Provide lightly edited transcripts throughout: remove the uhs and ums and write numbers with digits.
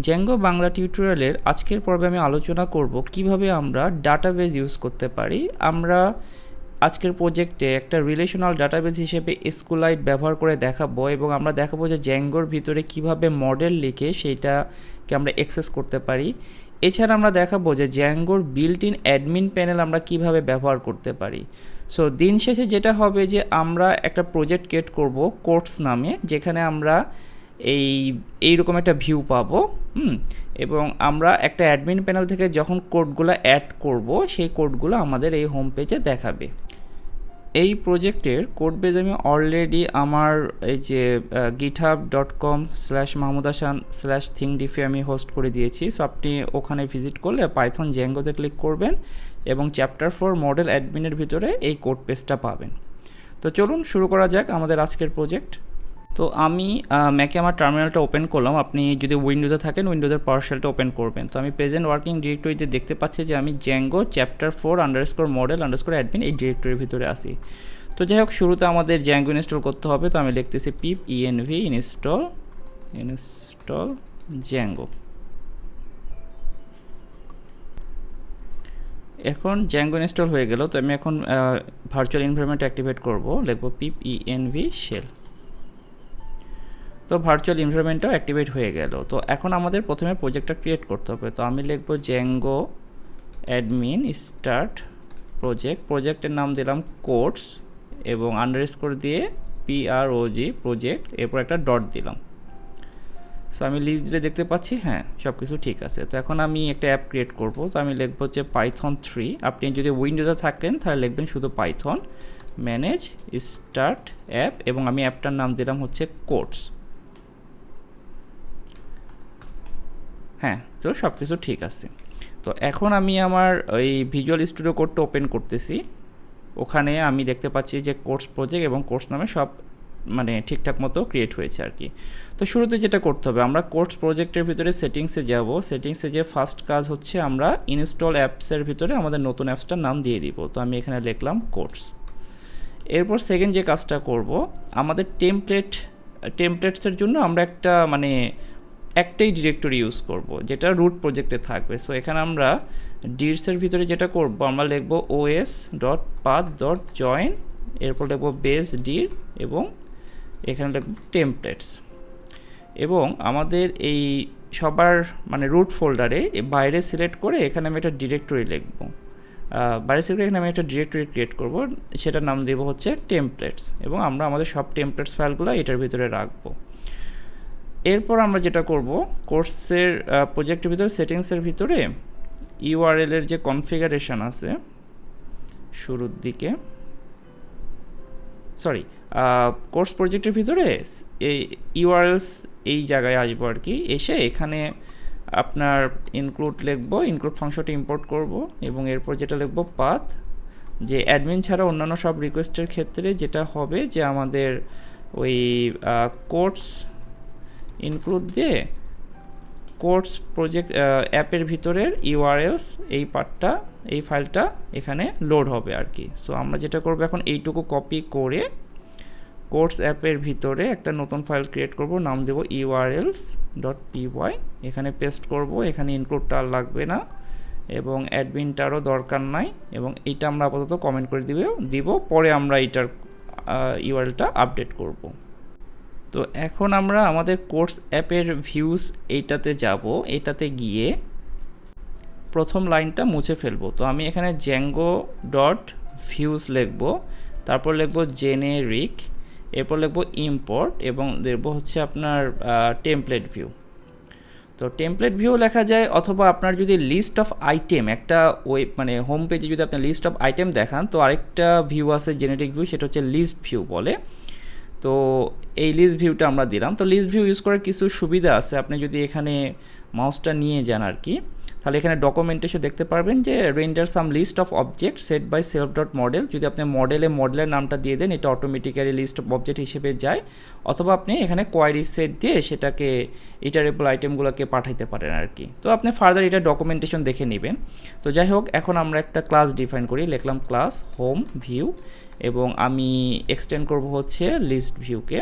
Zango Bangla টিউটোরিয়ালের আজকের পর্বে আমি আলোচনা করব কিভাবে আমরা ডাটাবেজ ইউজ করতে পারি। আমরা আজকের প্রজেক্টে একটা রিলেশনাল ডাটাবেজ হিসেবে এসকিউএলাইট ব্যবহার করে দেখাবো এবং আমরা দেখাবো যে জ্যাঙ্গোর ভিতরে কিভাবে মডেল লিখে সেইটাকে আমরা অ্যাক্সেস করতে পারি। এছাড়া আমরা দেখাবো যে জ্যাঙ্গোর বিল্ট ইন অ্যাডমিন প্যানেল আমরা কিভাবে ব্যবহার করতে পারি। সো দিন শেষে যেটা হবে যে আমরা একটা প্রজেক্ট ক্রিয়েট করব কোর্স নামে, যেখানে আমরা এইরকম একটা ভিউ পাবো। এবং আমরা একটা অ্যাডমিন প্যানেল থেকে যখন কোডগুলো অ্যাড করব সেই কোডগুলো আমাদের এই হোম পেজে দেখাবে। এই প্রজেক্টের কোড বেজ আমি অলরেডি আমার এই যে github.com/mahmudhasan/thingdify আমি হোস্ট করে দিয়েছি। সো আপনি ওখানে ভিজিট করলে পাইথন জ্যাঙ্গোতে ক্লিক করবেন এবং চ্যাপ্টার 4 মডেল অ্যাডমিনের ভিতরে এই কোড পেজটা পাবেন। তো চলুন শুরু করা যাক আমাদের আজকের প্রজেক্ট। তো আমি ম্যাকে আমার টার্মিনালটা ওপেন করলাম। আপনি যদি উইন্ডোজে থাকেন উইন্ডোজের পাওয়ারশেলটা ওপেন করবেন। তো আমি প্রেজেন্ট ওয়ার্কিং ডিরেক্টরিতে দেখতে পাচ্ছি যে আমি জ্যাঙ্গো চ্যাপ্টার 4 _ মডেল _ অ্যাডমিন এই ডিরেক্টরির ভিতরে আসি। তো যাই হোক, শুরুতে আমাদের জ্যাঙ্গো ইনস্টল করতে হবে। তো আমি লিখতেছি pip env install জ্যাঙ্গো। এখন জ্যাঙ্গো ইনস্টল হয়ে গেল। তো আমি এখন ভার্চুয়াল এনভায়রনমেন্ট অ্যাক্টিভেট করব, লিখব pip env shell। তো ভার্চুয়াল এনভায়রনমেন্টটাও অ্যাক্টিভেট হয়ে গেল। তো এখন আমাদের প্রথমে প্রজেক্টটা ক্রিয়েট করতে হবে। তো আমি লিখব জ্যাঙ্গো অ্যাডমিন স্টার্ট প্রজেক্টের নাম দিলাম কোর্স এবং আন্ডারস্কোর দিয়ে PROG প্রজেক্ট, এরপর একটা ডট দিলাম। সো আমি লিস্ট দিলে দেখতে পাচ্ছি হ্যাঁ সব কিছু ঠিক আছে। তো এখন আমি একটা অ্যাপ ক্রিয়েট করব। তো আমি লিখব যে পাইথন 3। আপনি যদি উইন্ডোজে থাকেন তাহলে লিখবেন শুধু পাইথন ম্যানেজ স্টার্ট অ্যাপ এবং আমি অ্যাপটার নাম দিলাম হচ্ছে কোর্স। হ্যাঁ, তো সব কিছু ঠিক আছে। তো এখন আমি আমার ওই ভিজুয়াল স্টুডিও কোডটা ওপেন করতেছি। ওখানে আমি দেখতে পাচ্ছি যে কোর্স প্রজেক্ট এবং কোর্স নামে সব মানে ঠিকঠাক মতো ক্রিয়েট হয়েছে আর কি। তো শুরুতে যেটা করতে হবে, আমরা কোর্স প্রজেক্টের ভিতরে সেটিংসে যাব। সেটিংসে যে ফার্স্ট কাজ হচ্ছে আমরা ইনস্টল অ্যাপসের ভিতরে আমাদের নতুন অ্যাপসটার নাম দিয়ে দিব। তো আমি এখানে লিখলাম কোর্স। এরপর সেকেন্ড যে কাজটা করব, আমাদের টেমপ্লেটসের জন্য আমরা একটা একটাই ডিরেক্টরি ইউজ করব যেটা রুট প্রজেক্টে থাকবে। সো এখানে আমরা ডিরসের ভিতরে যেটা করব, আমরা লিখব os.path.join, এরপর লিখব বেস ডির এবং এখানে লিখব টেমপ্লেটস। এবং আমাদের এই সবার রুট ফোল্ডারে বাইরে সিলেক্ট করে এখানে আমি একটা ডিরেক্টরি লিখব। বাইরে সিলেক্ট এখানে আমি একটা ডিরেক্টরি ক্রিয়েট করব, সেটার নাম দেব হচ্ছে টেমপ্লেটস এবং আমরা আমাদের সব টেমপ্লেটস ফাইলগুলো এটার ভিতরে রাখবো। এরপর আমরা যেটা করব, কোর্সের প্রজেক্টের ভিতরে সেটিংসের ভিতরে ইউআরএল এর যে কনফিগারেশন আছে শুরুর দিকে, কোর্স প্রজেক্টের ভিতরে এই ইউআরএলস এই জায়গায় আসবো আর কি। এসে এখানে আপনার ইনক্লুড লিখব, ইনক্লুড ফাংশনটা ইম্পোর্ট করব এবং এরপর যেটা লিখব পাথ, যে অ্যাডমিন ছাড়া অন্যান্য সব রিকোয়েস্টের ক্ষেত্রে যেটা হবে যে আমাদের ওই কোর্স ইনক্লুড দিয়ে কোর্স প্রজেক্ট অ্যাপের ভিতরের ইউআরএলস এই পার্টটা এই ফাইলটা এখানে লোড হবে আর কি। সো আমরা যেটা করব এখন এইটুকু কপি করে কোর্স অ্যাপের ভিতরে একটা নতুন ফাইল ক্রিয়েট করব, নাম দেব urls.py, এখানে পেস্ট করব। এখানে ইনক্লুডটা আর লাগবে না এবং অ্যাডমিনটারও দরকার নাই এবং এইটা আমরা আপাতত কমেন্ট করে দিব, পরে আমরা এইটার ইউআরএলটা আপডেট করব। তো এখন আমরা আমাদের কোর্স অ্যাপের ভিউস এইটাতে যাব। এটাতে গিয়ে প্রথম লাইনটা মুছে ফেলবো। তো আমি এখানে জ্যাঙ্গো.ভিউস লিখব, তারপর লিখব জেনেরিক, এরপর লিখব ইম্পোর্ট এবং দেব হচ্ছে আপনার টেমপ্লেট ভিউ। তো টেমপ্লেট ভিউ লেখা যায়, অথবা আপনার যদি লিস্ট অফ আইটেম একটা হোম পেজে যদি আপনি লিস্ট অফ আইটেম দেখান, তো আরেকটা ভিউ আছে জেনেরিক ভিউ, সেটা হচ্ছে লিস্ট ভিউ বলে। তো এই লিস্ট ভিউটা আমরা দিলাম। তো লিস্ট ভিউ ইউজ করার কিছু সুবিধা আছে। আপনি যদি এখানে মাউসটা নিয়ে যান আর কি, তাহলে এখানে ডকুমেন্টেশন দেখতে পারবেন যে render some list of object set by self.model। যদি আপনি মডেলের নামটা দিয়ে দেন, এটা অটোমেটিক্যালি লিস্ট অফ অবজেক্ট হিসেবে যায়, অথবা আপনি এখানে কোয়ারি সেট দিয়ে সেটাকে ইটারেবল আইটেমগুলোকে পাঠাইতে পারেন আর কি। তো আপনি ফার্দার এটা ডকুমেন্টেশন দেখে নেবেন। তো যাই হোক, এখন আমরা একটা ক্লাস ডিফাইন করি। লিখলাম ক্লাস হোম ভিউ এবং আমি এক্সটেন্ড করব হচ্ছে লিস্ট ভিউকে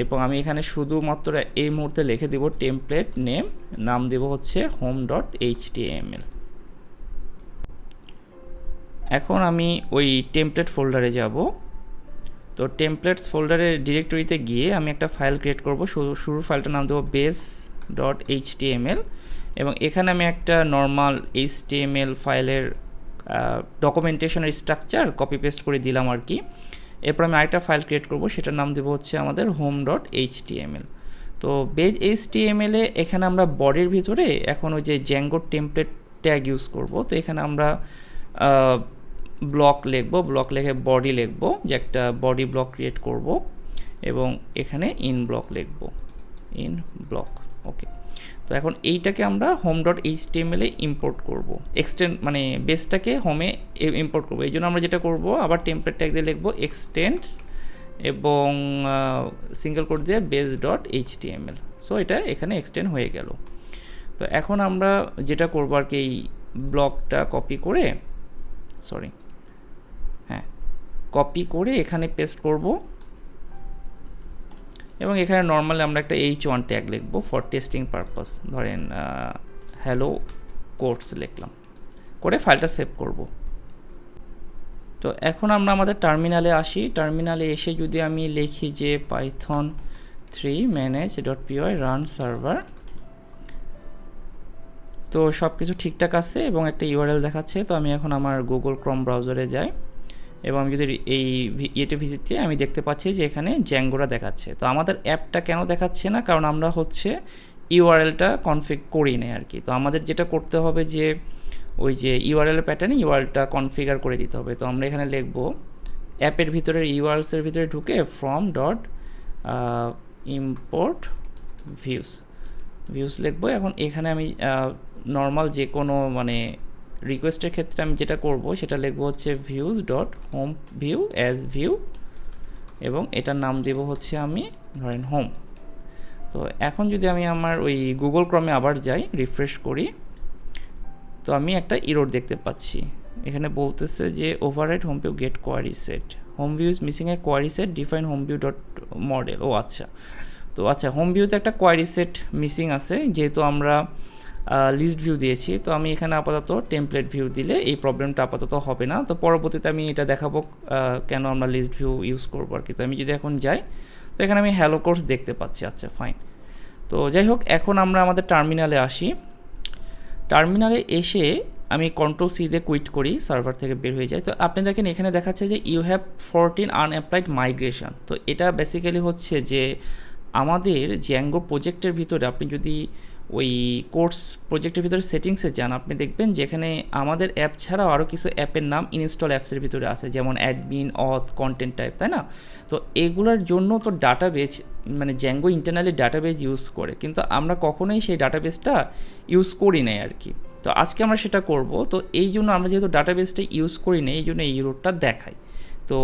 এবং আমি এখানে শুধুমাত্র এই মুহূর্তে লিখে দিব টেমপ্লেট নেম, নাম দেব হচ্ছে home.html। এখন আমি ওই টেমপ্লেট ফোল্ডারে যাব। তো টেমপ্লেটস ফোল্ডারের ডিরেক্টরিতে গিয়ে আমি একটা ফাইল ক্রিয়েট করব। শুরুর ফাইলটার নাম দেবো base.html এবং এখানে আমি একটা নর্মাল HTML ফাইলের ডকুমেন্টেশনের স্ট্রাকচার কপি পেস্ট করে দিলাম আর কি। এরপর আমি আরেকটা ফাইল ক্রিয়েট করব, সেটার নাম দেবো হচ্ছে আমাদের home.html। তো বেজ HTML এ এখানে আমরা বডির ভিতরে এখন ওই যে জ্যাঙ্গো টেমপ্লেট ট্যাগ ইউজ করব। তো এখানে আমরা ব্লক লিখব, ব্লক লিখে বডি লিখব, যে একটা বডি ব্লক ক্রিয়েট করব এবং এখানে ইন ব্লক লিখব, ইন ব্লক। ওকে, তো এখন এইটাকে আমরা home.html এ ইম্পোর্ট করব, এক্সটেন্ড মানে বেসটাকে হোমে ইম্পোর্ট করব। এই জন্য আমরা যেটা করব, আবার টেমপ্লেট ট্যাগ দিয়ে লিখব এক্সটেন্ডস এবং সিঙ্গেল কোট দিয়ে base.html। সো এটা এখানে এক্সটেন্ড হয়ে গেল। তো এখন আমরা যেটা করব আর কি, এই ব্লকটা কপি করে কপি করে এখানে পেস্ট করব এবং এখানে নর্মালি আমরা একটা h1 ট্যাগ লিখব ফর টেস্টিং পারপাস, ধরেন হ্যালো কোডস লিখলাম, করে ফাইলটা সেভ করব। তো এখন আমরা আমাদের টার্মিনালে আসি। টার্মিনালে এসে যদি আমি লিখি যে python 3 manage.py run server, তো সব কিছু ঠিকঠাক আছে এবং একটা ইউআরএল দেখাচ্ছে। তো আমি এখন আমার গুগল ক্রোম ব্রাউজারে যাই এবং আমি যদি এই ইয়েতে ভিজিট দিই, আমি দেখতে পাচ্ছি যে এখানে জ্যাঙ্গোরা দেখাচ্ছে। তো আমাদের অ্যাপটা কেন দেখাচ্ছে না, কারণ আমরা হচ্ছে ইউআরএলটা কনফিগ করি নাই আর কি। তো আমাদের যেটা করতে হবে যে ওই যে ইউআরএল প্যাটার্নে ইউআরএলটা কনফিগার করে দিতে হবে। তো আমরা এখানে লিখব অ্যাপের ভিতরে ইউআরএলসের ভিতরে ঢুকে from.import views লিখব। এখন এখানে আমি নর্মাল যে কোনো মানে রিকোয়েস্টের ক্ষেত্রে আমি যেটা করব সেটা লিখব হচ্ছে views.homeView as view এবং এটার নাম দেব হচ্ছে আমি ধরেন হোম। তো এখন যদি আমি আমার ওই গুগল ক্রমে আবার যাই, রিফ্রেশ করি, তো আমি একটা এরর দেখতে পাচ্ছি। এখানে বলতেছে যে override home view get query set, home view is missing a query set define homeView.model। ও আচ্ছা, তো আচ্ছা হোমভিউতে একটা কোয়ারি সেট মিসিং আছে, যেহেতু আমরা লিস্ট ভিউ দিয়েছি। তো আমি এখানে আপাতত টেমপ্লেট ভিউ দিলে এই প্রবলেমটা আপাতত হবে না। তো পরবর্তীতে আমি এটা দেখাবো কেন আমরা লিস্ট ভিউ ইউজ করবো আর কি। তো আমি যদি এখন যাই, তো এখানে আমি হ্যালো কোর্স দেখতে পাচ্ছি। আচ্ছা ফাইন। তো যাই হোক, এখন আমরা আমাদের টার্মিনালে আসি। টার্মিনালে এসে আমি Ctrl+C দিয়ে কুইট করি, সার্ভার থেকে বের হয়ে যায়। তো আপনি দেখেন এখানে দেখাচ্ছে যে ইউ হ্যাভ 14 আনঅ্যাপ্লাইড মাইগ্রেশন। তো এটা বেসিক্যালি হচ্ছে যে আমাদের জ্যাঙ্গো প্রজেক্টের ভিতরে আপনি যদি ওই কোর্স প্রজেক্টের ভিতরে সেটিংসে যান, আপনি দেখবেন যেখানে আমাদের অ্যাপ ছাড়াও আরও কিছু অ্যাপের নাম ইনস্টল অ্যাপসের ভিতরে আছে, যেমন অ্যাডমিন, অথ, কন্টেন্ট টাইপ, তাই না? তো এগুলোর জন্য তো ডাটাবেজ মানে জ্যাঙ্গো ইন্টারনালি ডাটাবেজ ইউজ করে, কিন্তু আমরা কখনোই সেই ডাটাবেজটা ইউজ করি নাই আর কি। তো আজকে আমরা সেটা করব। তো এই জন্য আমরা যেহেতু ডাটাবেসটা ইউজ করি না, এই জন্য এই ইউরোটা দেখাই। তো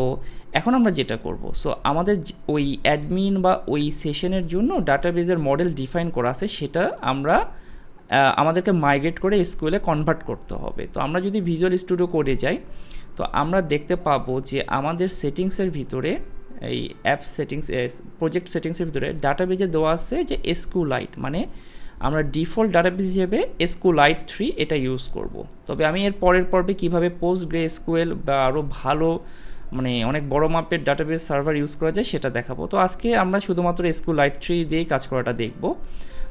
এখন আমরা যেটা করব, সো আমাদের ওই অ্যাডমিন বা ওই সেশনের জন্য ডাটাবেজের মডেল ডিফাইন করা আছে, সেটা আমরা আমাদেরকে মাইগ্রেট করে এসকিউএলে কনভার্ট করতে হবে। তো আমরা যদি ভিজুয়াল স্টুডিও কোডে যাই, তো আমরা দেখতে পাবো যে আমাদের সেটিংসের ভিতরে এই অ্যাপ সেটিংস প্রজেক্ট সেটিংসের ভিতরে ডাটাবেজে দেওয়া আছে যে এসকিউলাইট, মানে আমরা ডিফল্ট ডাটাবেস হিসেবে এসকিউলাইট 3 এটা ইউজ করব। তবে আমি এর পরের পর্বে কীভাবে PostgreSQL বা আরও ভালো মানে অনেক বড় মাপের ডাটাবেস সার্ভার ইউজ করা যায় সেটা দেখাবো। তো আজকে আমরা শুধুমাত্র এসকিউলাইট 3 দিয়েই কাজ করাটা দেখব।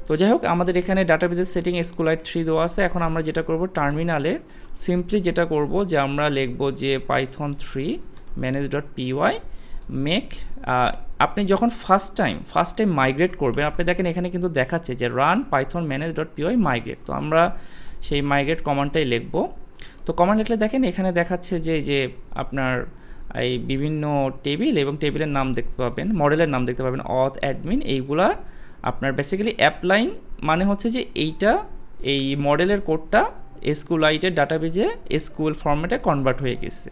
তো যাই হোক, আমাদের এখানে ডাটাবেসের সেটিং এসকিউলাইট 3 দেওয়া আছে। এখন আমরা যেটা করব, টার্মিনালে সিম্পলি যেটা করব যে আমরা লিখব যে python 3 manage.py মেক। আপনি যখন ফার্স্ট টাইম মাইগ্রেট করবেন, আপনি দেখেন এখানে কিন্তু দেখাচ্ছে যে রান python manage.py মাইগ্রেট। তো আমরা সেই মাইগ্রেট কমান্ডটাই লিখব। তো কমান্ড লিখলে দেখেন এখানে দেখাচ্ছে যে আপনার এই বিভিন্ন টেবিল এবং টেবিলের নাম দেখতে পাবেন, মডেলের নাম দেখতে পাবেন, অথ, অ্যাডমিন, এইগুলা আপনার বেসিক্যালি অ্যাপলাইন মানে হচ্ছে যে এইটা এই মডেলের কোডটা এসকিউলাইটের ডাটাবেজে এসকিউএল ফরম্যাটে কনভার্ট হয়ে গেছে।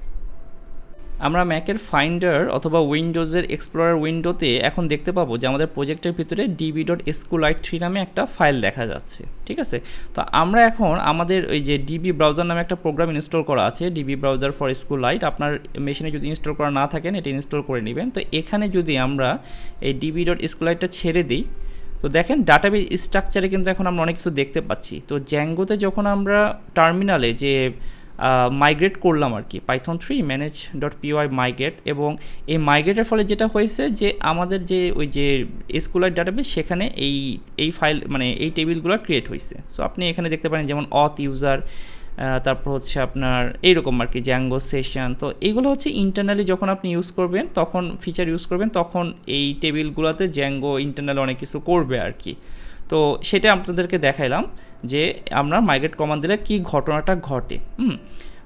আমরা ম্যাকের ফাইন্ডার অথবা উইন্ডোজের এক্সপ্লোরার উইন্ডোতে এখন দেখতে পাবো যে আমাদের প্রজেক্টের ভিতরে db.sqlite3 নামে একটা ফাইল দেখা যাচ্ছে, ঠিক আছে। তো আমরা এখন আমাদের ওই যে ডিবি ব্রাউজার নামে একটা প্রোগ্রাম ইনস্টল করা আছে, ডিবি ব্রাউজার ফর SQLite, আপনার মেশিনে যদি ইনস্টল করা না থাকেন এটা ইনস্টল করে নেবেন। তো এখানে যদি আমরা এই db.sqlite ছেড়ে দিই, তো দেখেন ডাটাবেস স্ট্রাকচারে কিন্তু এখন আমরা অনেক কিছু দেখতে পাচ্ছি। তো জ্যাঙ্গোতে যখন আমরা টার্মিনালে যে মাইগ্রেট করলাম আর কি, python3 manage.py মাইগ্রেট, এবং এই মাইগ্রেটের ফলে যেটা হয়েছে যে আমাদের যে ওই যে SQLite ডাটাবেস সেখানে এই ফাইল মানে এই টেবিলগুলো ক্রিয়েট হয়েছে। সো আপনি এখানে দেখতে পারেন যেমন অথ ইউজার, তারপর হচ্ছে আপনার এইরকম আর কি জ্যাঙ্গো সেশন। তো এইগুলো হচ্ছে ইন্টারনালি যখন আপনি ইউজ করবেন, তখন ফিচার ইউজ করবেন, তখন এই টেবিলগুলোতে জ্যাঙ্গো ইন্টারনালি অনেক কিছু করবে আর কি। তো সেটা আপনাদেরকে দেখাইলাম যে আমরা মাইগ্রেট কমান্ড দিলে কী ঘটনাটা ঘটে।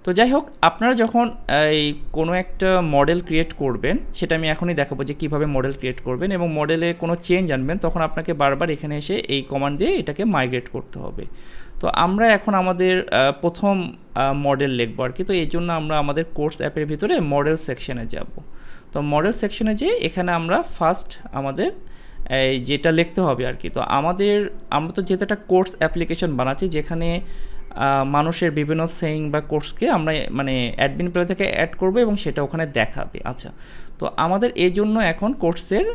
তো যাই হোক, আপনারা যখন এই কোনো একটা মডেল ক্রিয়েট করবেন, সেটা আমি এখনই দেখাবো যে কীভাবে মডেল ক্রিয়েট করবেন, এবং মডেলে কোনো চেঞ্জ আনবেন, তখন আপনাকে বারবার এখানে এসে এই কমান্ড দিয়ে এটাকে মাইগ্রেট করতে হবে। তো আমরা এখন আমাদের প্রথম মডেল লিখবো আর কি। তো এই জন্য আমরা আমাদের কোর্স অ্যাপের ভিতরে মডেল সেকশনে যাব। তো মডেল সেকশনে যেয়ে এখানে আমরা ফার্স্ট আমাদের এই যেটা লিখতে হবে আর কি। তো আমরা তো যেহেতু একটা কোর্স অ্যাপ্লিকেশন বানাচ্ছি, যেখানে মানুষের বিভিন্ন সেইং বা কোর্সকে আমরা মানে অ্যাডমিন প্লে থেকে অ্যাড করবো এবং সেটা ওখানে দেখাবে। আচ্ছা, তো আমাদের এই জন্য এখন কোর্সের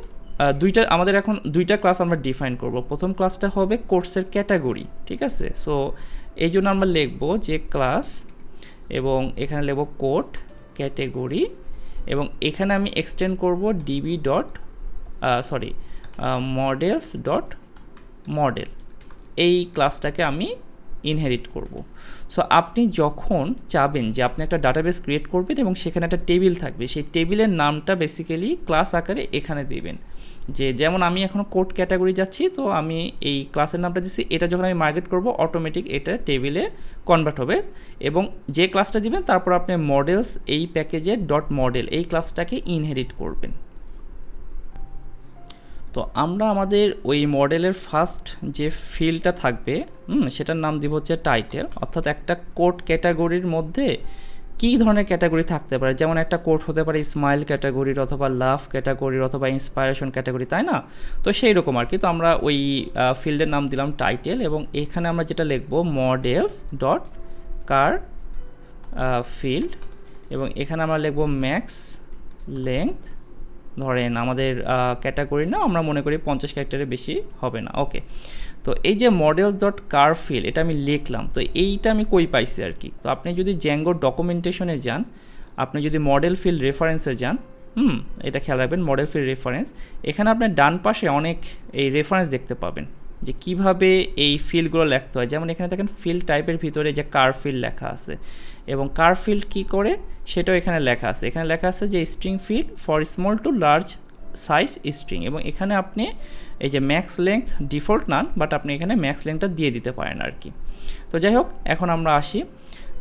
আমাদের এখন দুইটা ক্লাস আমরা ডিফাইন করব। প্রথম ক্লাসটা হবে কোর্সের ক্যাটাগরি, ঠিক আছে। সো এই জন্য আমরা লিখব যে ক্লাস, এবং এখানে লিখব কোড ক্যাটাগরি, এবং এখানে আমি এক্সটেন্ড করব models.model, এই ক্লাসটাকে আমি ইনহেরিট করব। সো আপনি যখন চাবেন যে আপনি একটা ডাটাবেস ক্রিয়েট করবেন এবং সেখানে একটা টেবিল থাকবে, সেই টেবিলের নামটা বেসিক্যালি ক্লাস আকারে এখানে দেবেন। যে যেমন আমি এখন কোড ক্যাটাগরি যাচ্ছি, তো আমি এই ক্লাসের নামটা দিচ্ছি, এটা যখন আমি মার্কেট করব অটোমেটিক এটা টেবিলে কনভার্ট হবে, এবং যে ক্লাসটা দিবেন তারপর আপনি মডেলস এই প্যাকেজের .model এই ক্লাসটাকে ইনহেরিট করবেন। তো আমরা আমাদের ওই মডেলের ফার্স্ট যে ফিল্ডটা থাকবে সেটার নাম দিব হচ্ছে টাইটেল, অর্থাৎ একটা কোড ক্যাটাগরির মধ্যে কী ধরনের ক্যাটাগরি থাকতে পারে, যেমন একটা কোড হতে পারে স্মাইল ক্যাটাগরির, অথবা লাভ ক্যাটাগরির, অথবা ইন্সপায়ারেশন ক্যাটাগরি, তাই না? তো সেই রকম আর কি। তো আমরা ওই ফিল্ডের নাম দিলাম টাইটেল, এবং এখানে আমরা যেটা লিখব models.car ফিল্ড, এবং এখানে আমরা লিখব ম্যাক্স লেংথ, ধরেন আমাদের ক্যাটাগরি না, আমরা মনে করি 50 ক্যারেক্টারের বেশি হবে না। ওকে, তো এই যে models.car ফিল্ড এটা আমি লিখলাম, তো এইটা আমি কই পাইছি আর কি। তো আপনি যদি জ্যাঙ্গো ডকুমেন্টেশনে যান, আপনি যদি মডেল ফিল্ড রেফারেন্সে যান, এটা খেয়াল রাখবেন, মডেল ফিল্ড রেফারেন্স, এখানে আপনার ডান পাশে অনেক এই রেফারেন্স দেখতে পাবেন যে কিভাবে এই ফিল্ডগুলো লিখতে হয়। যেমন এখানে দেখেন ফিল্ড টাইপের ভিতরে যে কার ফিল্ড লেখা আছে, এবং কার ফিল্ড কী করে সেটাও এখানে লেখা আছে। এখানে লেখা আছে যে string field for small to large size string, এবং এখানে আপনি এই যে max length default none, but আপনি এখানে ম্যাক্স লেংথটা দিয়ে দিতে পারেন আর কি। তো যাই হোক, এখন আমরা আসি।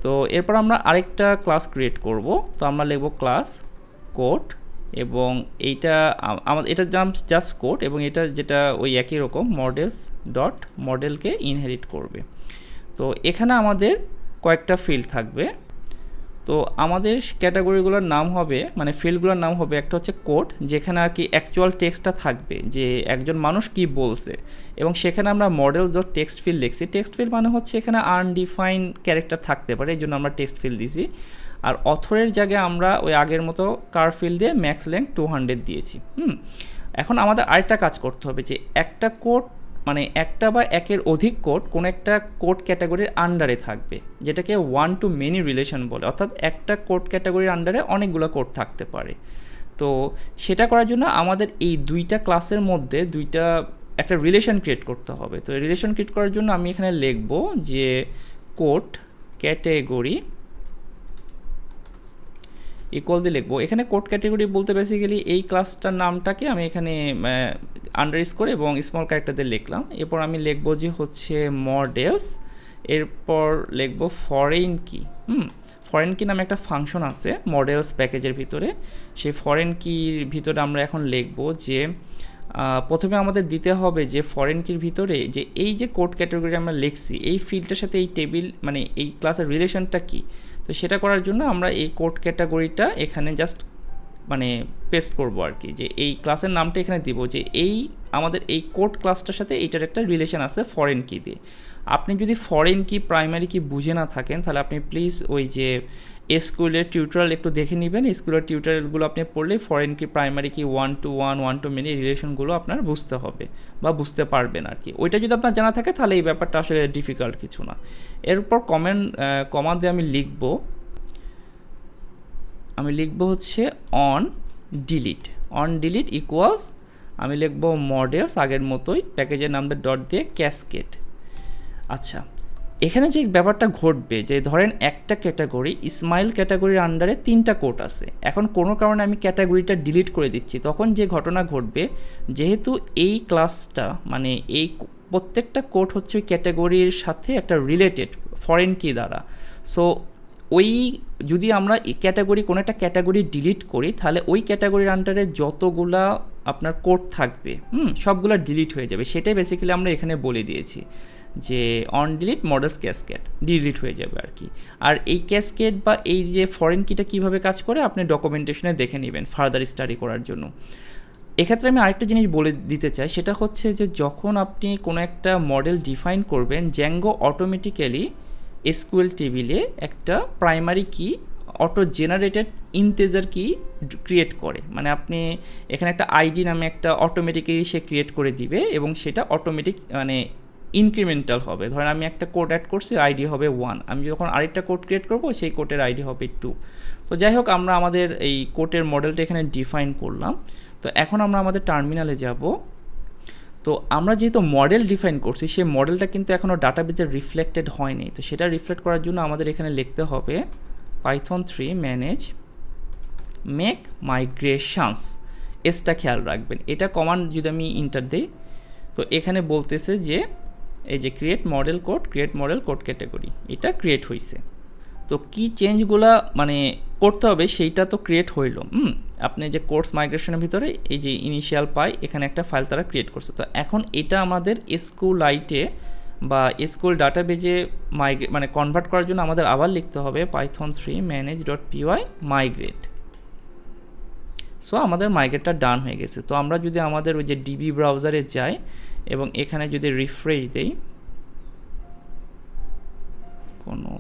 তো এরপর আমরা আরেকটা ক্লাস ক্রিয়েট করব। তো আমরা লিখব ক্লাস কোড, এবং এইটা এটার নাম জাস্ট কোড, এবং এটা যেটা ওই একই রকম models.modelকে ইনহেরিট করবে। তো এখানে আমাদের কয়েকটা ফিল্ড থাকবে। তো আমাদের ক্যাটাগরিগুলোর নাম হবে, মানে ফিল্ডগুলোর নাম হবে, একটা হচ্ছে কোড, যেখানে আর কি অ্যাকচুয়াল টেক্সটটা থাকবে যে একজন মানুষ কি বলছে, এবং সেখানে আমরা models.text ফিল্ড লিখছি। টেক্সট ফিল্ড মানে হচ্ছে এখানে আনডিফাইন ক্যারেক্টার থাকতে পারে, এই জন্য আমরা টেক্সট ফিল্ড দিয়েছি। আর অথরের জায়গায় আমরা ওই আগের মতো কার ফিল্ড দিয়ে ম্যাক্স লেংথ 200 দিয়েছি। এখন আমাদের আরেকটা কাজ করতে হবে যে একটা কোড মানে একটা বা একের অধিক কোড কোনো একটা কোড ক্যাটাগরির আন্ডারে থাকবে, যেটাকে ওয়ান টু মেনি রিলেশন বলে, অর্থাৎ একটা কোড ক্যাটাগরির আন্ডারে অনেকগুলো কোড থাকতে পারে। তো সেটা করার জন্য আমাদের এই দুইটা ক্লাসের মধ্যে একটা রিলেশন ক্রিয়েট করতে হবে। তো রিলেশন ক্রিয়েট করার জন্য আমি এখানে লিখব যে কোড ক্যাটাগরি ইকুয়াল দিয়ে লিখবো। এখানে কোড ক্যাটাগরি বলতে বেসিক্যালি এই ক্লাসটার নামটাকে আমি এখানে আন্ডারস্কোর এবং স্মল ক্যারেক্টার দিয়ে লিখলাম। এরপর আমি লিখবো যে হচ্ছে মডেলস, এরপর লিখবো ফরেন কি। ফরেন কি নামে একটা ফাংশন আছে মডেলস প্যাকেজের ভিতরে। সেই ফরেন কির ভিতরে আমরা এখন লিখবো যে প্রথমে আমাদের দিতে হবে যে ফরেন কির ভিতরে যে এই যে কোড ক্যাটাগরি আমরা লিখছি এই ফিল্ডটার সাথে এই টেবিল মানে এই ক্লাসের রিলেশনটা কী, তো সেটা করার জন্য আমরা এই কোড ক্যাটাগরিটা এখানে জাস্ট মানে পেস্ট করবো আর কি, যে এই ক্লাসের নামটা এখানে দিব যে এই আমাদের এই কোড ক্লাসটার সাথে এইটার একটা রিলেশন আছে ফরেন কি দিয়ে। আপনি যদি ফরেন কি প্রাইমারি কি বুঝে না থাকেন তাহলে আপনি প্লিজ ওই যে এসকিউএলের টিউটোরিয়াল একটু দেখে নেবেন। এসকিউএলের টিউটোরিয়ালগুলো আপনি পড়লে ফরেন কি প্রাইমারি কি 1 to 1 1 to many রিলেশনগুলো আপনার বুঝতে হবে বা বুঝতে পারবেন আর কি। ওইটা যদি আপনার জানা থাকে তাহলে এই ব্যাপারটা আসলে ডিফিকাল্ট কিছু না। এরপর কমা দিয়ে আমি লিখব হচ্ছে অন ডিলিট ইকুয়ালস আমি লিখব মডেলস আগের মতোই প্যাকেজের নামটা ডট দিয়ে ক্যাসকেড। আচ্ছা, এখানে যে ব্যাপারটা ঘটবে যে ধরেন একটা ক্যাটাগরি ইসমাইল ক্যাটাগরির আন্ডারে 3টা কোড আছে, এখন কোনো কারণে আমি ক্যাটাগরিটা ডিলিট করে দিচ্ছি, তখন যে ঘটনা ঘটবে যেহেতু এই ক্লাসটা মানে এই প্রত্যেকটা কোড হচ্ছে ওই ক্যাটাগরির সাথে একটা রিলেটেড ফরেন কি দ্বারা, সো ওই যদি আমরা এই ক্যাটাগরি কোনো একটা ক্যাটাগরি ডিলিট করি তাহলে ওই ক্যাটাগরির আন্ডারে যতগুলা আপনার কোড থাকবে সবগুলো ডিলিট হয়ে যাবে। সেটাই বেসিক্যালি আমরা এখানে বলে দিয়েছি যে on delete models cascade delete হয়ে যাবে আর কি। আর এই ক্যাসকেড বা এই যে ফরেন কিটা কীভাবে কাজ করে আপনি ডকুমেন্টেশনে দেখে নেবেন ফার্দার স্টাডি করার জন্য। এক্ষেত্রে আমি আরেকটা জিনিস বলে দিতে চাই, সেটা হচ্ছে যে যখন আপনি কোনো একটা মডেল ডিফাইন করবেন জ্যাঙ্গো অটোমেটিক্যালি এসকিউএল টেবিলে একটা প্রাইমারি কি অটো জেনারেটেড ইন্টিজার কি ক্রিয়েট করে, মানে আপনি এখানে একটা আইডি নামে একটা অটোমেটিক্যালি সে ক্রিয়েট করে দিবে এবং সেটা অটোমেটিক মানে ইনক্রিমেন্টাল হবে। ধরেন আমি একটা কোড অ্যাড করছি আইডি হবে 1, আমি যখন আরেকটা কোড ক্রিয়েট করব সেই কোডের আইডি হবে 2। তো যাই হোক আমরা আমাদের এই কোডের মডেলটা এখানে ডিফাইন করলাম। তো এখন আমরা আমাদের টার্মিনালে যাব। তো আমরা যেহেতু মডেল ডিফাইন করছি সেই মডেলটা কিন্তু এখনও ডাটাবেজে রিফ্লেক্টেড হয়নি, তো সেটা রিফ্লেক্ট করার জন্য আমাদের এখানে লিখতে হবে পাইথন 3 ম্যানেজ মেক মাইগ্রেশনস। এসটা খেয়াল রাখবেন, এটা কমান্ড যদি আমি ইন্টার দিই তো এখানে বলতেছে যে এই যে ক্রিয়েট মডেল কোড ক্যাটাগরি এটা ক্রিয়েট হয়েছে। তো কি চেঞ্জগুলো মানে করতে হবে সেইটা তো ক্রিয়েট হইল। আপনি যে কোর্স মাইগ্রেশনের ভিতরে এই যে ইনিশিয়াল পাই এখানে একটা ফাইল তারা ক্রিয়েট করছে, তো এখন এটা আমাদের এসকিউএলাইটে বা এসকিউএল ডাটাবেজে মানে কনভার্ট করার জন্য আমাদের আবার লিখতে হবে পাইথন 3 manage.py migrate। সো আমাদের মাইগ্রেটটা ডান হয়ে গেছে। তো আমরা যদি আমাদের ওই যে ডিবি ব্রাউজারে যাই এবং এখানে যদি রিফ্রেশ দেই কোনো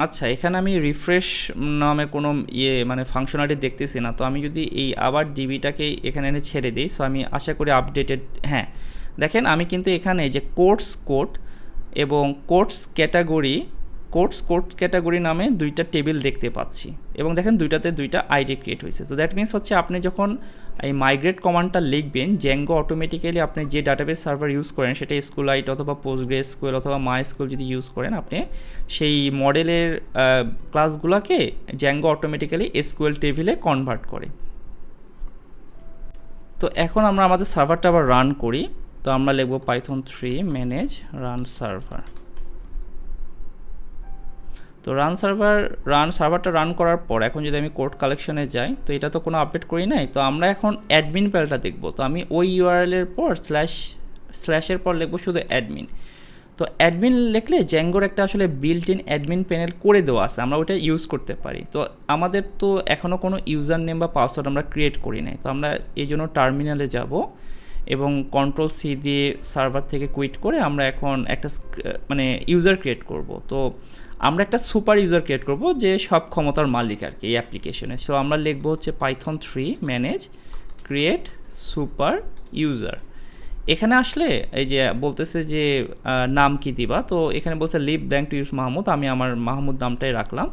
আচ্ছা এখানে আমি রিফ্রেশ নামে কোনো মানে ফাংশনালিটি দেখতেছি না, তো আমি যদি এই আবার ডিবিটাকে এখানে এনে ছেড়ে দিই সো আমি আশা করি আপডেটেড। হ্যাঁ দেখেন আমি কিন্তু এখানে যে কোড এবং কোড ক্যাটাগরি নামে 2টা টেবিল দেখতে পাচ্ছি এবং দেখেন 2টাতে 2টা আইডি ক্রিয়েট হয়েছে। তো দ্যাট মিনস হচ্ছে আপনি যখন এই মাইগ্রেট কমান্ডটা লিখবেন জ্যাঙ্গো অটোমেটিক্যালি আপনি যে ডাটাবেস সার্ভার ইউজ করেন সেটা এসকিউএলাইট অথবা পোস্টগ্রেসকিউএল অথবা মাইএসকিউএল যদি ইউজ করেন আপনি সেই মডেলের ক্লাসগুলোকে জ্যাঙ্গো অটোমেটিক্যালি এসকিউএল টেবিলে কনভার্ট করে। তো এখন আমরা আমাদের সার্ভারটা আবার রান করি। তো আমরা লিখব পাইথন 3 ম্যানেজ রান সার্ভার। তো সার্ভারটা রান করার পর এখন যদি আমি কোড কালেকশনে যাই তো এটা তো কোনো আপডেট করি নাই, তো আমরা এখন অ্যাডমিন প্যানেলটা দেখব। তো আমি ওই ইউআরএলের পর স্ল্যাশের পর লিখব শুধু অ্যাডমিন। তো অ্যাডমিন লিখলে জ্যাঙ্গোর একটা আসলে বিল্ট ইন অ্যাডমিন প্যানেল করে দেওয়া আছে, আমরা ওইটা ইউজ করতে পারি। তো আমাদের তো এখনও কোনো ইউজার নেম বা পাসওয়ার্ড আমরা ক্রিয়েট করি নাই, তো আমরা এই জন্য টার্মিনালে যাব এবং Ctrl+C দিয়ে সার্ভার থেকে কুইট করে আমরা এখন একটা মানে ইউজার ক্রিয়েট করব। তো আমরা একটা সুপার ইউজার ক্রিয়েট করব যে সব ক্ষমতার মালিক আর কি এই অ্যাপ্লিকেশনে। সো আমরা লিখব হচ্ছে Python 3 manage create super user. এখানে আসলে এই যে বলতেছে যে নাম কি দিবা, তো এখানে বলছে leave blank to use Mahmud, আমি আমার মাহমুদ নামটাই রাখলাম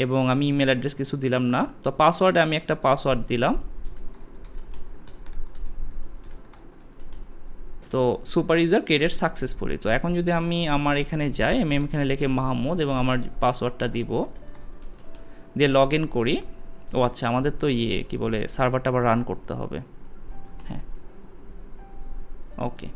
এবং আমি ইমেল অ্যাড্রেস কিছু দিলাম না। তো পাসওয়ার্ডে আমি একটা পাসওয়ার্ড দিলাম। তো সুপার ইউজার ক্রিয়েটেড সাকসেসফুলি। তো এখন যদি আমি আমার এখানে যাই আমি এখানে লিখে মাহমুদ এবং আমার পাসওয়ার্ডটা দিব দিয়ে লগ ইন করি। ও আচ্ছা আমাদের তো কি বলে সার্ভারটা আবার রান করতে হবে। হ্যাঁ ওকে।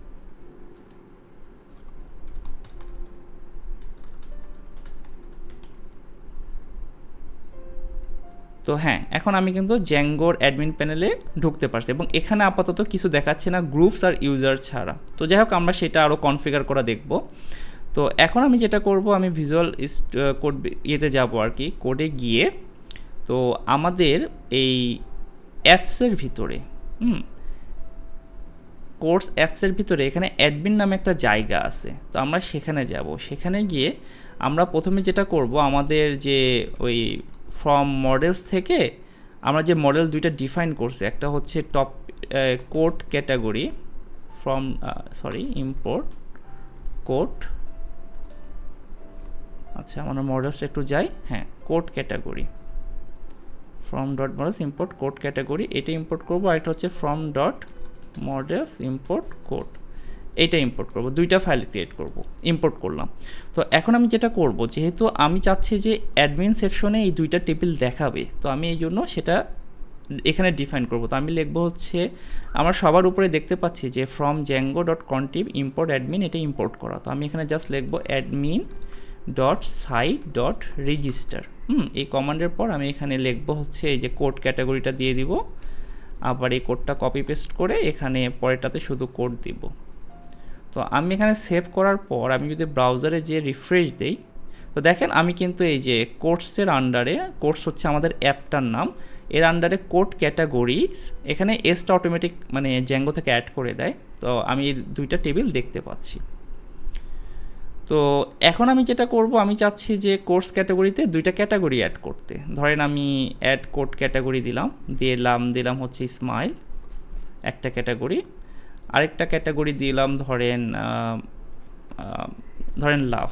তো তো হ্যাঁ, এখন আমি কিন্তু জ্যাঙ্গোর অ্যাডমিন প্যানেলে ঢুকতে পারছি এবং এখানে আপাতত কিছু দেখাচ্ছে না গ্রুপস আর ইউজার ছাড়া। তো যাই হোক, আমরা সেটা আরও কনফিগার করা দেখব। তো এখন আমি যেটা করব, আমি ভিজুয়াল কোড ইয়েতে যাব আর কি, কোডে গিয়ে তো আমাদের এই অ্যাপসের ভিতরে কোর্স অ্যাপসের ভিতরে এখানে অ্যাডমিন নামে একটা জায়গা আছে। তো আমরা সেখানে যাব। সেখানে গিয়ে আমরা প্রথমে যেটা করব, আমাদের যে ওই ফ্রম মডেলস থেকে আমরা যে মডেল দুইটা ডিফাইন করছি, একটা হচ্ছে top code category from import code. আচ্ছা, আমরা মডেলসটা একটু যাই। হ্যাঁ, code category from dot models import code category, এটা ইম্পোর্ট করবো। আর এটা হচ্ছে from dot models import code, এইটা ইম্পোর্ট করব। দুইটা ফাইল ক্রিয়েট করব, ইম্পোর্ট করলাম। তো এখন আমি যেটা করব, যেহেতু আমি চাচ্ছি যে অ্যাডমিন সেকশনে এই দুইটা টেবিল দেখাবে, তো আমি এই জন্য সেটা এখানে ডিফাইন করব। তো আমি লিখবো হচ্ছে, আমরা সবার উপরে দেখতে পাচ্ছি যে from Django dot contrib import admin, এটা ইম্পোর্ট করা। তো আমি এখানে জাস্ট লিখবো admin dot site dot register. এই কমান্ডের পর আমি এখানে লিখবো হচ্ছে এই যে কোড ক্যাটাগরিটা দিয়ে দিব। আবার এই কোডটা কপি পেস্ট করে এখানে পরেরটাতে শুধু কোড দিব। তো আমি এখানে সেভ করার পর আমি যদি ব্রাউজারে যে রিফ্রেশ দেই, তো দেখেন আমি কিন্তু এই যে কোর্সের আন্ডারে, কোর্স হচ্ছে আমাদের অ্যাপটার নাম, এর আন্ডারে কোড ক্যাটাগরিজ, এখানে এসটা অটোমেটিক মানে জ্যাঙ্গো থেকে অ্যাড করে দেয়। তো আমি দুইটা টেবিল দেখতে পাচ্ছি। তো এখন আমি যেটা করব, আমি চাচ্ছি যে কোর্স ক্যাটাগরিতে দুইটা ক্যাটাগরি অ্যাড করতে। ধরেন আমি অ্যাড কোড ক্যাটাগরি দিলাম হচ্ছে স্মাইল একটা ক্যাটাগরি, আরেকটা ক্যাটাগরি দিলাম ধরেন লাভ।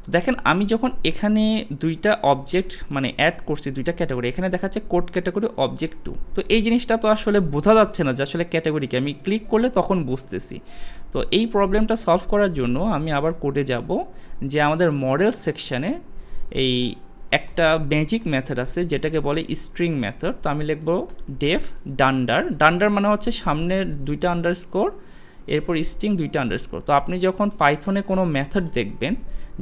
তো দেখেন আমি যখন এখানে দুইটা অবজেক্ট মানে অ্যাড করছি, দুইটা ক্যাটাগরি, এখানে দেখাচ্ছে কোড ক্যাটাগরি অবজেক্ট 2। তো এই জিনিসটা তো আসলে বোঝা যাচ্ছে না যে আসলে ক্যাটাগরিকে, আমি ক্লিক করলে তখন বুঝতেছি। তো এই প্রবলেমটা সলভ করার জন্য আমি আবার কোডে যাব, যে আমাদের মডেল সেকশানে এই একটা ম্যাজিক মেথড আছে যেটাকে বলে স্ট্রিং মেথড। তো আমি লিখব ডেফ ডান্ডার মানে হচ্ছে সামনের দুইটা আন্ডারস্কোর, এরপর স্ট্রিং দুইটা আন্ডারস্কোর। তো আপনি যখন পাইথনে কোনো মেথড দেখবেন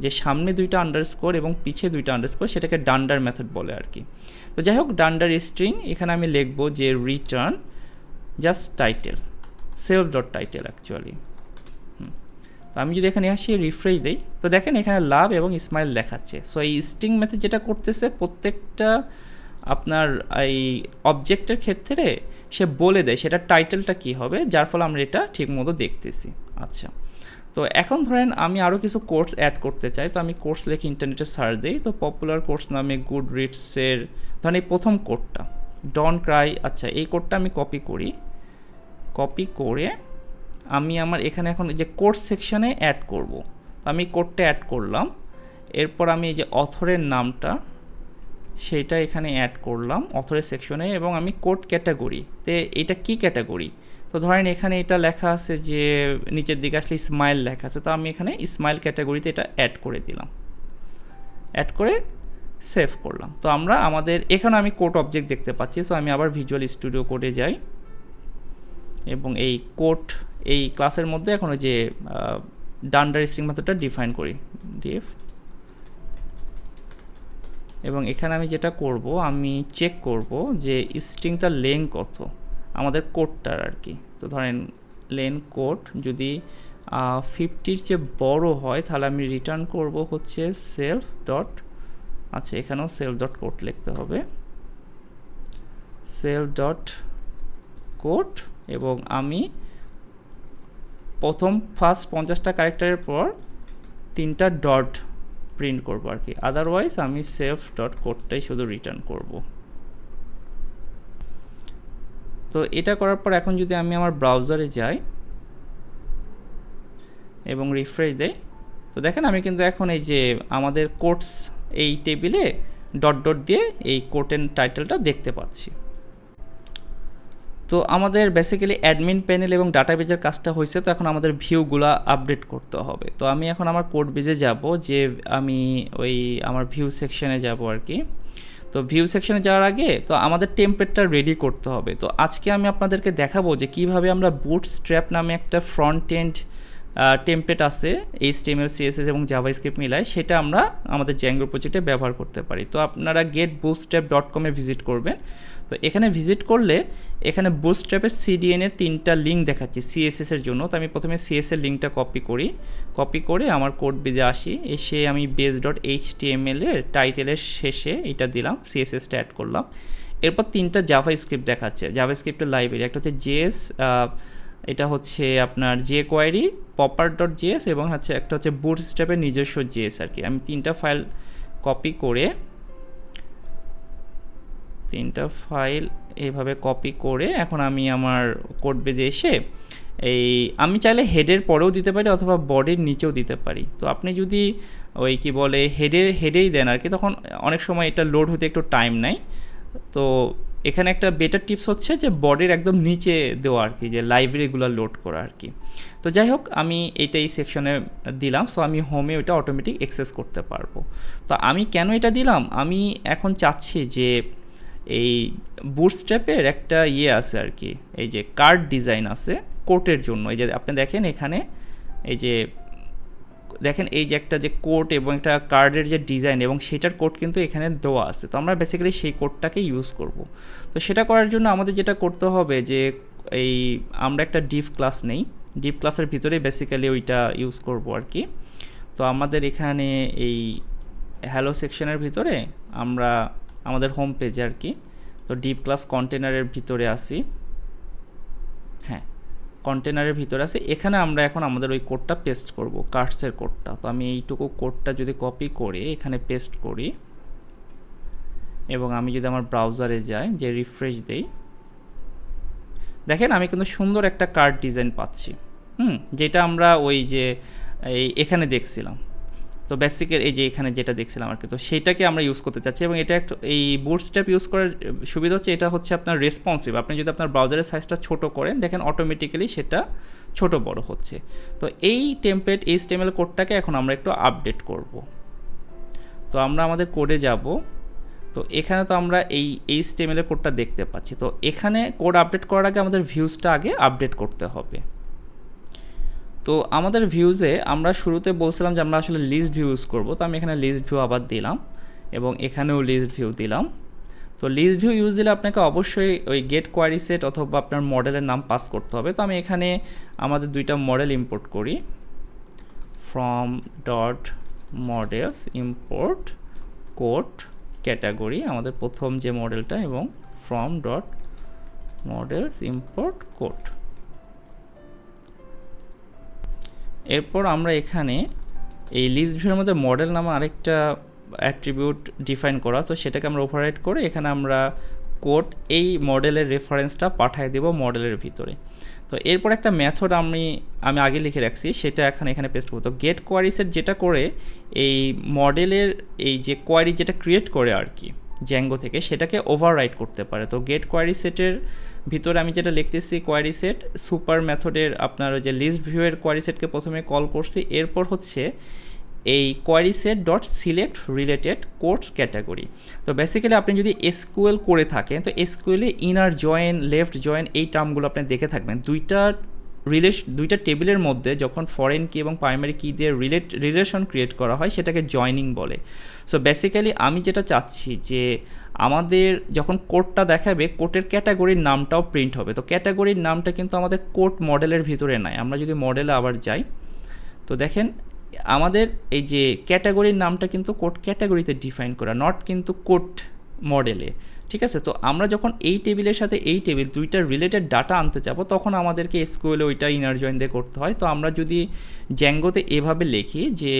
যে সামনে দুইটা আন্ডারস্কোর এবং পিছে দুইটা আন্ডারস্কোর, সেটাকে ডান্ডার মেথড বলে আর কি। তো যাই হোক, ডান্ডার স্ট্রিং, এখানে আমি লিখব যে return just title, self dot title actually. তো আমি যদি এখানে আসি রিফ্রেশ দেই, তো দেখেন এখানে লাভ এবং স্মাইল দেখাচ্ছে। সো এই স্ট্রিং মেথড যেটা করতেছে, প্রত্যেকটা আপনার এই অবজেক্টের ক্ষেত্রে সে বলে দেয় সেটা টাইটেলটা কী হবে, যার ফলে আমরা এটা ঠিকমতো দেখতেছি। আচ্ছা, তো এখন ধরেন আমি আরও কিছু কোর্স অ্যাড করতে চাই। তো আমি কোর্স লিখে ইন্টারনেটে সার্চ দিই, তো পপুলার কোর্স নামে গুড রিডসের ধরেন এই প্রথম কোডটা ডন্ট ক্রাই। আচ্ছা, এই কোডটা আমি কপি করে আমি আমার এখানে এখন যে কোর্স সেকশানে অ্যাড করব। তো আমি কোডটা অ্যাড করলাম, এরপর আমি এই যে অথরের নামটা সেইটা এখানে অ্যাড করলাম অথরের সেকশনে, এবং আমি কোড ক্যাটাগরিতে এটা কি ক্যাটাগরি, তো ধরেন এখানে এটা লেখা আছে যে নিচের দিকে আসলে স্মাইল লেখা আছে, তো আমি এখানে স্মাইল ক্যাটাগরিতে এটা অ্যাড করে দিলাম, অ্যাড করে সেভ করলাম। তো আমরা আমাদের এখানে আমি কোড অবজেক্ট দেখতে পাচ্ছি। সো আমি আবার ভিজুয়াল স্টুডিও কোডে যাই এবং এই কোড এই ক্লাসের মধ্যে এখন ওই যে ডান্ডার স্ট্রিং মেথডটা ডিফাইন করি, ডিফ, এবং এখানে আমি যেটা করব, আমি চেক করব যে স্ট্রিংটার লেন কত আমাদের কোডটার আর কি। তো ধরেন লেন কোড যদি 50-র চেয়ে বড় হয়, তাহলে আমি রিটার্ন করব হচ্ছে সেলফ ডট, আচ্ছা এখানেও সেলফ ডট কোড লিখতে হবে, সেলফ ডট কোড, এবং আমি ফার্স্ট 50টা ক্যারেক্টারের পর 3টা ডট প্রিন্ট করবো আর কি। আদারওয়াইজ আমি সেলফ ডট কোডটাই শুধু রিটার্ন করব। তো এটা করার পর এখন যদি আমি আমার ব্রাউজারে যাই এবং রিফ্রেশ দেই, তো দেখেন আমি কিন্তু এখন এই যে আমাদের কোডস এই টেবিলে ডট ডট দিয়ে এই কোডের টাইটেলটা দেখতে পাচ্ছি। তো আমাদের বেসিক্যালি অ্যাডমিন প্যানেল এবং ডাটাবেজের কাজটা হয়েছে। তো এখন আমাদের ভিউগুলো আপডেট করতে হবে। তো আমি এখন আমার কোড বেজে যাব, যে আমি ওই আমার ভিউ সেকশনে যাব আর কি। তো ভিউ সেকশনে যাওয়ার আগে তো আমাদের টেমপ্লেটটা রেডি করতে হবে। তো আজকে আমি আপনাদেরকে দেখাবো যে কিভাবে আমরা বুটস্ট্র্যাপ নামে একটা ফ্রন্ট এন্ড টেমপ্লেট আছে HTML CSS এবং জাভাস্ক্রিপ্ট মিলায়, সেটা আমরা আমাদের জ্যাঙ্গো প্রজেক্টে ব্যবহার করতে পারি। তো আপনারা getbootstrap.com-এ ভিজিট করবেন। তো এখানে ভিজিট করলে এখানে বুটস্ট্র্যাপের CDN এর 3টা লিঙ্ক দেখাচ্ছি CSS এর জন্য। তো আমি প্রথমে CSS এর লিঙ্কটা কপি করে আমার কোড বেজে আসি, এসে আমি base.html এর টাইটেলের শেষে এটা দিলাম, CSS-টা অ্যাড করলাম। এরপর 3টা জাভাস্ক্রিপ্ট দেখাচ্ছে, জাভাস্ক্রিপ্টের লাইব্রেরি, একটা হচ্ছে JS, এটা হচ্ছে আপনার jQuery, popper.js এবং একটা হচ্ছে বুটস্ট্র্যাপের নিজস্ব JS আর কি। আমি 3টা ফাইল কপি করে এইভাবে কপি করে এখন আমি আমার কোড বেজে এসে আমি চাইলে হেডের পরেও দিতে পারি অথবা বডির নিচেও দিতে পারি। তো আপনি যদি ওই কি বলে হেডেই দেন আর কি, তখন অনেক সময় এটা লোড হতে একটু টাইম নেয়। তো এখানে একটা বেটার টিপস হচ্ছে যে বডির একদম নিচে দেওয়া আর কি, যে লাইব্রেরিগুলো লোড করা আর কি। তো যাই হোক, আমি এই সেকশনে দিলাম, সো আমি হোমে ওইটা অটোমেটিক অ্যাক্সেস করতে পারবো। তো আমি কেন এটা দিলাম, আমি এখন চাচ্ছি যে এই বুটস্ট্র্যাপের একটা আছে আর কি, এই যে কার্ড ডিজাইন আছে কোটের জন্য। এই যে আপনি দেখেন এখানে, এই যে দেখেন এই যে একটা যে কোট এবং একটা কার্ডের যে ডিজাইন এবং সেটার কোড কিন্তু এখানে দেওয়া আছে। তো আমরা বেসিক্যালি সেই কোডটাকে ইউজ করব। তো সেটা করার জন্য আমাদের যেটা করতে হবে যে আমরা একটা ডিভ ক্লাস নেই, ডিভ ক্লাসের ভিতরে বেসিক্যালি ওইটা ইউজ করব আর কি। তো আমাদের এখানে এই হ্যালো সেকশনের ভিতরে আমরা আমাদের হোম পেজে আর কি, তো ডিভ ক্লাস কন্টেনারের ভিতরে আসি, হ্যাঁ কন্টেনারের ভিতরে আছে, এখানে আমরা এখন আমাদের ওই কোডটা পেস্ট করব, কার্ডসের কোডটা। তো আমি এইটুকু কোডটা যদি কপি করে এখানে পেস্ট করি এবং আমি যদি আমার ব্রাউজারে যাই, যে রিফ্রেশ দেই, দেখেন আমি কিন্তু সুন্দর একটা কার্ড ডিজাইন পাচ্ছি, যেটা আমরা ওই যে এখানে দেখছিলাম। তো বেসিক্যালি এই যে এখানে যেটা দেখছিলাম আর কি, তো সেইটাকে আমরা ইউজ করতে চাচ্ছি। এবং এটা একটা এই বুটস্ট্র্যাপ ইউজ করার সুবিধা হচ্ছে, এটা হচ্ছে আপনার রেসপন্সিভ। আপনি যদি আপনার ব্রাউজারের সাইজটা ছোট করেন, দেখেন অটোমেটিক্যালি সেটা ছোট বড় হচ্ছে। তো এই টেমপ্লেট HTML কোডটাকে এখন আমরা একটু আপডেট করব। তো আমরা আমাদের কোডে যাব, তো এখানে তো আমরা এই HTML এর কোডটা দেখতে পাচ্ছি। তো এখানে কোড আপডেট করার আগে আমাদের ভিউজটা আগে আপডেট করতে হবে। তো আমাদের ভিউজে আমরা শুরুতে বলছিলাম যে আমরা আসলে লিস্ট ভিউ ইউজ করবো। তো আমি এখানে লিস্ট ভিউ আবার দিলাম এবং এখানেও লিস্ট ভিউ দিলাম। তো লিস্ট ভিউ ইউজ দিলে আপনাকে অবশ্যই ওই গেট কোয়ারি সেট অথবা আপনার মডেলের নাম পাস করতে হবে। তো আমি এখানে আমাদের 2টা মডেল ইম্পোর্ট করি, from dot models import code category, আমাদের প্রথম যে মডেলটা, এবং from dot models import code. এরপর আমরা এখানে এই লিস্ট ভিউর মধ্যে মডেল নামে আরেকটা অ্যাট্রিবিউট ডিফাইন করা, তো সেটাকে আমরা ওভাররাইড করে এখানে আমরা কোড এই মডেলের রেফারেন্সটা পাঠিয়ে দেব মডেলের ভিতরে। তো এরপর একটা মেথড আমি আগে লিখে রাখছি, সেটা এখানে পেস্ট করব। তো গেট কোয়ারি সেট যেটা করে এই মডেলের এই যে কোয়ারি যেটা ক্রিয়েট করে আর কি জ্যাঙ্গো থেকে, সেটাকে ওভাররাইড করতে পারে। তো গেট কোয়ারি সেটের ভিতরে আমি যেটা লিখতেছি, কোয়ারি সেট সুপার মেথডের আপনার যে লিস্ট ভিউয়ের কোয়ারি সেটকে প্রথমে কল করছি, এরপর হচ্ছে এই query set dot select related codes category. তো বেসিক্যালি আপনি যদি SQL করে থাকেন, তো SQL-এ ইনার জয়েন, লেফট জয়েন, এই টার্মগুলো আপনি দেখে থাকবেন। দুইটা টেবিলের মধ্যে যখন ফরেন কি এবং প্রাইমারি কি দিয়ে রিলেশন ক্রিয়েট করা হয়, সেটাকে জয়নিং বলে। সো বেসিক্যালি আমি যেটা চাচ্ছি যে আমাদের যখন কোডটা দেখাবে, কোডের ক্যাটাগরির নামটাও প্রিন্ট হবে। তো ক্যাটাগরির নামটা কিন্তু আমাদের কোড মডেলের ভিতরে নাই। আমরা যদি মডেলে আবার যাই, তো দেখেন আমাদের এই যে ক্যাটাগরির নামটা কিন্তু কোড ক্যাটাগরিতে ডিফাইন করা, নট কিন্তু কোড মডেলে, ঠিক আছে। তো আমরা যখন এই টেবিলের সাথে এই টেবিল দুইটার রিলেটেড ডাটা আনতে যাবো, তখন আমাদেরকে SQL-এ ওইটা ইনার জয়েন দিয়ে করতে হয়। তো আমরা যদি জ্যাঙ্গোতে এভাবে লিখি যে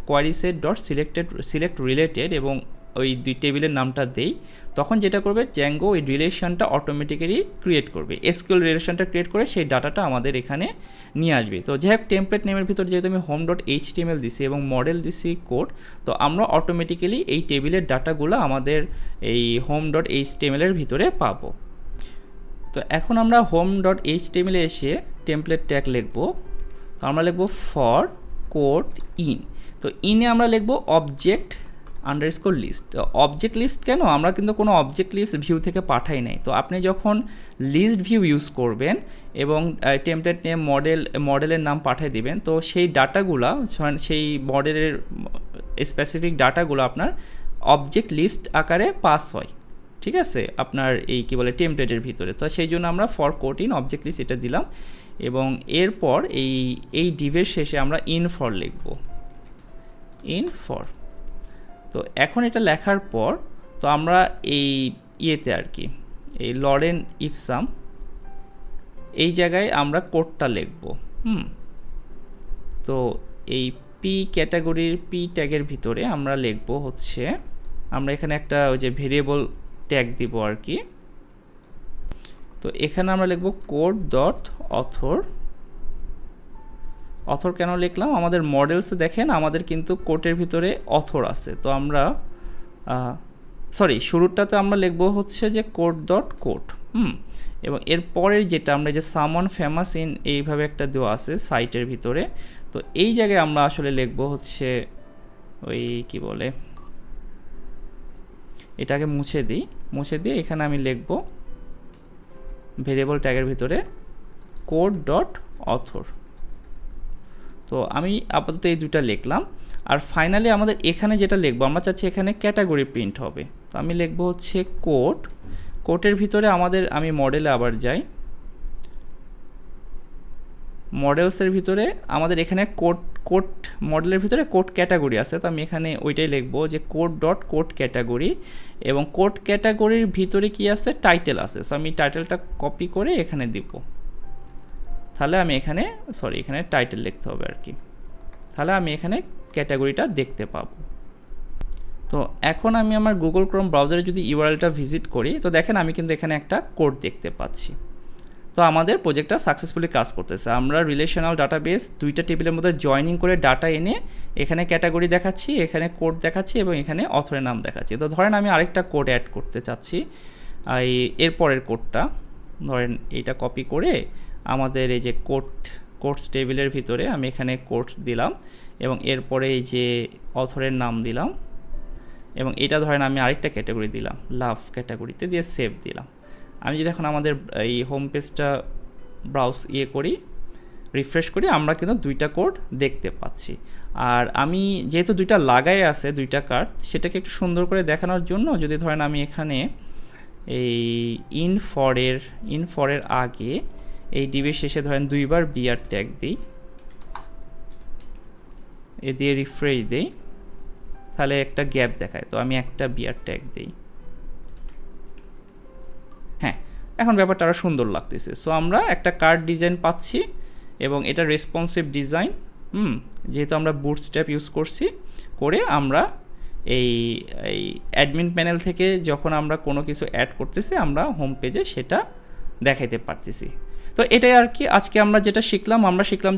query set dot select related এবং ওই দুই টেবিলের নামটা দেই, তখন যেটা করবে জ্যাঙ্গো ওই রিলেশনটা অটোমেটিক্যালি ক্রিয়েট করবে, SQL রিলেশনটা ক্রিয়েট করে সেই ডাটাটা আমাদের এখানে নিয়ে আসবে। তো যাই হোক, টেমপ্লেট নেমের ভিতরে যেহেতু আমি হোম ডট HTML দিছি এবং মডেল দিছি কোড, তো আমরা অটোমেটিক্যালি এই টেবিলের ডাটাগুলো আমাদের এই হোম ডট HTML এর ভিতরে পাবো। তো এখন আমরা হোম ডট HTML এ এসে টেমপ্লেট ট্যাগ লিখব। তো আমরা লিখব ফর কোড ইন। তো ইনে আমরা লিখব object underscore list. Object list কেন, আমরা কিন্তু কোনো অবজেক্ট লিস্ট ভিউ থেকে পাঠাই নাই। তো আপনি যখন লিস্ট ভিউ ইউজ করবেন এবং টেমপ্লেট নেম মডেলের নাম পাঠিয়ে দিবেন, তো সেই ডাটাগুলো, সেই মডেলের স্পেসিফিক ডাটাগুলো আপনার অবজেক্ট লিস্ট আকারে পাস হয়, ঠিক আছে, আপনার এই কী বলে টেমপ্লেটের ভিতরে। তো সেই জন্য আমরা for quote in object list এটা দিলাম, এবং এরপর এই ডিভের শেষে আমরা ইন ফর লিখব, ইন ফর। তো এখন এটা লেখার পর তো আমরা এই ইয়েতে আর কি এই লরেন ইফসাম এই জায়গায় আমরা কোডটা লিখব। তো এই পি ক্যাটাগরির পি ট্যাগের ভিতরে আমরা লিখব হচ্ছে, আমরা এখানে একটা ওই যে ভেরিয়েবল ট্যাগ দিব আর কি। তো এখানে আমরা লিখব কোড ডট অথর। অথর কেন লিখলাম, আমাদের মডেলসে দেখেন আমাদের কিন্তু কোডের ভিতরে অথর আছে। তো আমরা শুরুটাতে আমরা লিখব হচ্ছে যে কোড ডট কোড, এবং এরপরের যেটা আমরা যে সামওয়ান ফেমাস ইন এইভাবে একটা দেওয়া আছে সাইটের ভিতরে, তো এই জায়গায় আমরা আসলে লিখব হচ্ছে ওই কি বলে, এটাকে মুছে দিয়ে এখানে আমি লিখব ভেরিয়েবল ট্যাগের ভিতরে কোড ডট অথর। তো আমি আপাতত এই দুটা লিখলাম। আর ফাইনালি আমাদের এখানে যেটা লিখবো, আমরা চাচ্ছি এখানে ক্যাটাগরি প্রিন্ট হবে। তো আমি লিখবো হচ্ছে কোডের ভিতরে আমি মডেলে আবার যাই, মডেলসের ভিতরে আমাদের এখানে কোড মডেলের ভিতরে কোড ক্যাটাগরি আছে। তো আমি এখানে ওইটাই লিখবো যে কোড ডট কোড ক্যাটাগরি, এবং কোড ক্যাটাগরির ভিতরে কি আছে, টাইটেল আছে। সো আমি টাইটেলটা কপি করে এখানে দিব, তাহলে আমি এখানে এখানে টাইটেল লিখতে হবে আর কি, তাহলে আমি এখানে ক্যাটাগরিটা দেখতে পাবো। তো এখন আমি আমার গুগল ক্রোম ব্রাউজারে যদি ইউআরএলটা ভিজিট করি, তো দেখেন আমি কিন্তু এখানে একটা কোড দেখতে পাচ্ছি। তো আমাদের প্রজেক্টটা সাকসেসফুলি কাজ করতেছে। আমরা রিলেশনাল ডাটাবেস দুইটা টেবিলের মধ্যে জয়েনিং করে ডাটা এনে এখানে ক্যাটাগরি দেখাচ্ছি, এখানে কোড দেখাচ্ছি, এবং এখানে অথরের নাম দেখাচ্ছি। তো ধরেন আমি আরেকটা কোড অ্যাড করতে চাচ্ছি, এরপরের কোডটা ধরেন এইটা কপি করে আমাদের এই যে কোডস টেবিলের ভিতরে আমি এখানে কোডস দিলাম, এবং এরপরে এই যে অথরের নাম দিলাম, এবং এটা ধরেন আমি আরেকটা ক্যাটাগরি দিলাম, লাভ ক্যাটাগরিতে দিয়ে সেভ দিলাম। আমি যদি এখন আমাদের এই হোম পেজটা রিফ্রেশ করি, আমরা কিন্তু দুইটা কোড দেখতে পাচ্ছি। আর আমি যেহেতু দুইটা লাগাই আছে দুইটা কার্ড, সেটাকে একটু সুন্দর করে দেখানোর জন্য যদি ধরেন আমি এখানে এই ইন ফরের আগে এই ডিভের শেষে ধরেন দুইবার বিআর ট্যাগ দিই, এ দিয়ে রিফ্রেশ দিই, তাহলে একটা গ্যাপ দেখায়। তো আমি একটা বিআর ট্যাগ দিই, হ্যাঁ, এখন ব্যাপারটা আরও সুন্দর লাগতেছে। সো আমরা একটা কার্ড ডিজাইন পাচ্ছি, এবং এটা রেসপন্সিভ ডিজাইন, যেহেতু আমরা বুটস্ট্র্যাপ ইউজ করছি করে আমরা এই অ্যাডমিন প্যানেল থেকে যখন আমরা কোনো কিছু অ্যাড করতেছি আমরা হোম পেজে সেটা দেখাইতে পারতেছি। তো এটাই আর কি আজকে আমরা যেটা শিখলাম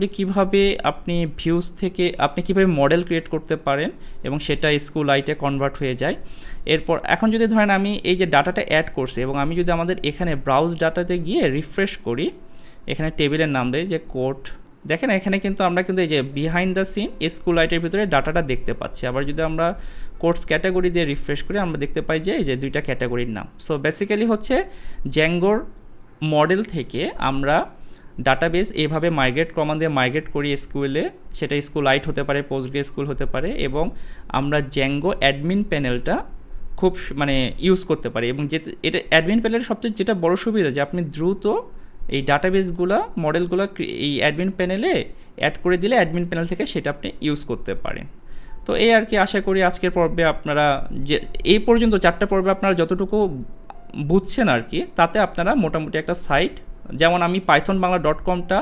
যে কিভাবে আপনি ভিউজ থেকে আপনি কিভাবে মডেল ক্রিয়েট করতে পারেন এবং সেটা SQLite কনভার্ট হয়ে যায়। এরপর এখন যদি ধরেন আমি এই যে ডাটাটা অ্যাড করছি এবং আমি যদি আমাদের এখানে ব্রাউজ ডাটাতে গিয়ে রিফ্রেশ করি, এখানে টেবিলের নাম দেয় যে কোড, দেখেন এখানে কিন্তু আমরা কিন্তু এই যে বিহাইন্ড দ্য সিন SQLite ভিতরে ডাটাটা দেখতে পাচ্ছি। আবার যদি আমরা কোডস ক্যাটাগরি দিয়ে রিফ্রেশ করি আমরা দেখতে পাই যে এই যে দুইটা ক্যাটাগরির নাম। সো বেসিক্যালি হচ্ছে জ্যাঙ্গোর মডেল থেকে আমরা ডাটাবেস এইভাবে কমান্ড দিয়ে মাইগ্রেট করি SQL-এ, সেটা SQLite হতে পারে, PostgreSQL হতে পারে, এবং আমরা জ্যাঙ্গো অ্যাডমিন প্যানেলটা খুব ইউজ করতে পারি। এবং এটা অ্যাডমিন প্যানেলের সবচেয়ে যেটা বড় সুবিধা যে আপনি দ্রুত এই ডাটাবেসগুলো মডেলগুলো এই অ্যাডমিন প্যানেলে অ্যাড করে দিলে অ্যাডমিন প্যানেল থেকে সেটা আপনি ইউজ করতে পারেন। তো এই আর কি, আশা করি আজকের পর্বে আপনারা যে এই পর্যন্ত 4টা পর্বে আপনারা যতটুকু বুঝছেন আর কি, তাতে আপনারা মোটামুটি একটা সাইট, যেমন আমি pythonbangla.com-টা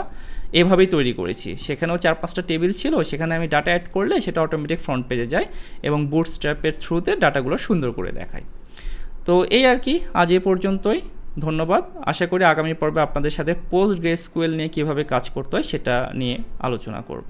এভাবেই তৈরি করেছি, সেখানেও 4-5টা টেবিল ছিল, সেখানে আমি ডাটা অ্যাড করলে সেটা অটোমেটিক ফ্রন্ট পেজে যায় এবং বুটস্ট্র্যাপের থ্রুতে ডাটাগুলো সুন্দর করে দেখায়। তো এই আর কি, আজ এ পর্যন্তই, ধন্যবাদ। আশা করি আগামী পর্বে আপনাদের সাথে PostgreSQL নিয়ে কীভাবে কাজ করতে হয় সেটা নিয়ে আলোচনা করব।